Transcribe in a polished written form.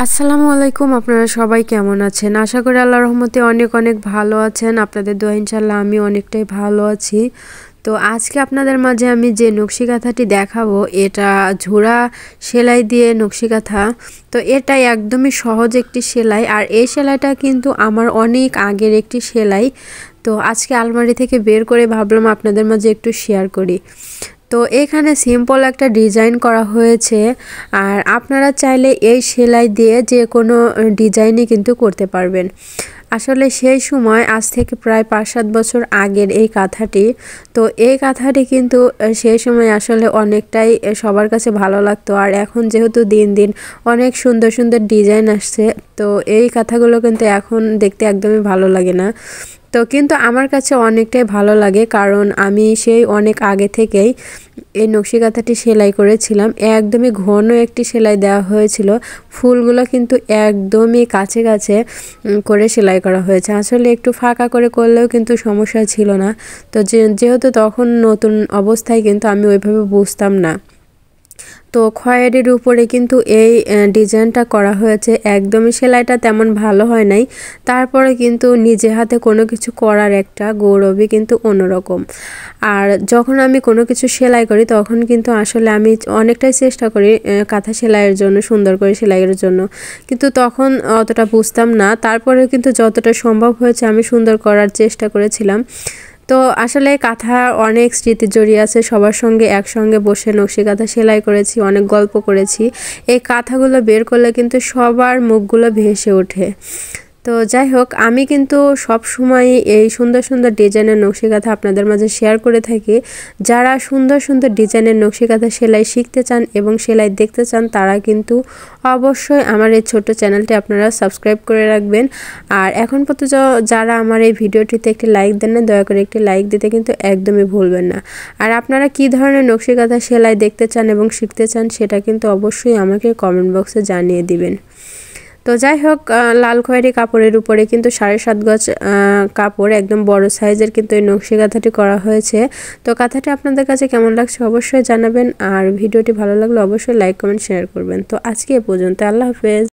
আসসালামু আলাইকুম। আপনারা সবাই কেমন আছেন? আশা করি আল্লাহর রহমতে অনেক অনেক ভালো আছেন। আপনাদের দোয়া ইনশাআল্লাহ আমি অনেকটাই ভালো আছি। তো আজকে আপনাদের মাঝে আমি যে নকশি কাঁথাটি দেখাবো এটা ঝুরা সেলাই দিয়ে নকশি কাঁথা। তো এটা একদমই সহজ একটি সেলাই, আর এই সেলাইটা কিন্তু আমার অনেক আগের একটি সেলাই। তো আজকে আলমারি থেকে বের করে ভাবলাম আপনাদের মাঝে একটু শেয়ার করি। তো এখানে সিম্পল একটা ডিজাইন করা হয়েছে, আর আপনারা চাইলে এই সেলাই দিয়ে যে কোনো ডিজাইনই কিন্তু করতে পারবেন। আসলে সেই সময় আজ থেকে প্রায় 5-7 বছর আগের এই কাঁথাটি, তো এই কাঁথাটি কিন্তু সেই সময় আসলে অনেকটাই সবার কাছে ভালো লাগতো। আর এখন যেহেতু দিন দিন অনেক সুন্দর সুন্দর ডিজাইন আসছে, তো এই কাঁথাগুলো কিন্তু এখন দেখতে একদমই ভালো লাগে না। তো কিন্তু আমার কাছে অনেকটাই ভালো লাগে, কারণ আমি সেই অনেক আগে থেকেই এই নকশি কাঁথাটি সেলাই করেছিলাম। একদমই ঘন একটি সেলাই দেওয়া হয়েছিল, ফুলগুলো কিন্তু একদমই কাছে কাছে করে সেলাই করা হয়েছে। আসলে একটু ফাঁকা করে করলেও কিন্তু সমস্যা ছিল না। তো যেহেতু তখন নতুন অবস্থায় কিন্তু আমি ওইভাবে বুঝতাম না। তো খয়েরির উপরে কিন্তু এই ডিজাইনটা করা হয়েছে। একদমই সেলাইটা তেমন ভালো হয় নাই, তারপরে কিন্তু নিজে হাতে কোনো কিছু করার একটা গৌরবই কিন্তু অন্যরকম। আর যখন আমি কোনো কিছু সেলাই করি তখন কিন্তু আসলে আমি অনেকটাই চেষ্টা করি কাঁথা সেলাইয়ের জন্য, সুন্দর করে সেলাইয়ের জন্য, কিন্তু তখন অতটা বুঝতাম না। তারপরে কিন্তু যতটা সম্ভব হয়েছে আমি সুন্দর করার চেষ্টা করেছিলাম। তো আসলে কাঁথা অনেক স্মৃতি জড়িয়ে আছে, সবার সঙ্গে একসঙ্গে বসে নকশি কাঁথা সেলাই করেছি, অনেক গল্প করেছি। এই কাঁথাগুলো বের করলে কিন্তু সবার মুখগুলো ভেসে ওঠে। তো যাই হোক, আমি কিন্তু সব সময় এই সুন্দর সুন্দর ডিজাইনের নকশি কাঁথা আপনাদের মাঝে শেয়ার করে থাকি। যারা সুন্দর সুন্দর ডিজাইনের নকশি কাঁথা সেলাই শিখতে চান এবং সেলাই দেখতে চান, তারা কিন্তু অবশ্যই আমার এই ছোট্ট চ্যানেলটি আপনারা সাবস্ক্রাইব করে রাখবেন। আর এখন পর্যন্ত যারা আমার এই ভিডিওটিতে একটি লাইক দেন না, দয়া করে একটি লাইক দিতে কিন্তু একদমই ভুলবেন না। আর আপনারা কী ধরনের নকশি কাঁথা সেলাই দেখতে চান এবং শিখতে চান সেটা কিন্তু অবশ্যই আমাকে কমেন্ট বক্সে জানিয়ে দিবেন। তো যাই হোক, লাল খয়েরি কাপড়ের উপরে কিন্তু 7.5 গজ কাপড়, একদম বড় সাইজের কিন্তু এই নকশি কাঁথাটি করা হয়েছে। তো কাঁথাটি আপনাদের কাছে কেমন লাগছে অবশ্যই জানাবেন, আর ভিডিওটি ভালো লাগলে অবশ্যই লাইক কমেন্ট শেয়ার করবেন। তো আজকে এ পর্যন্ত, আল্লাহ হাফেজ।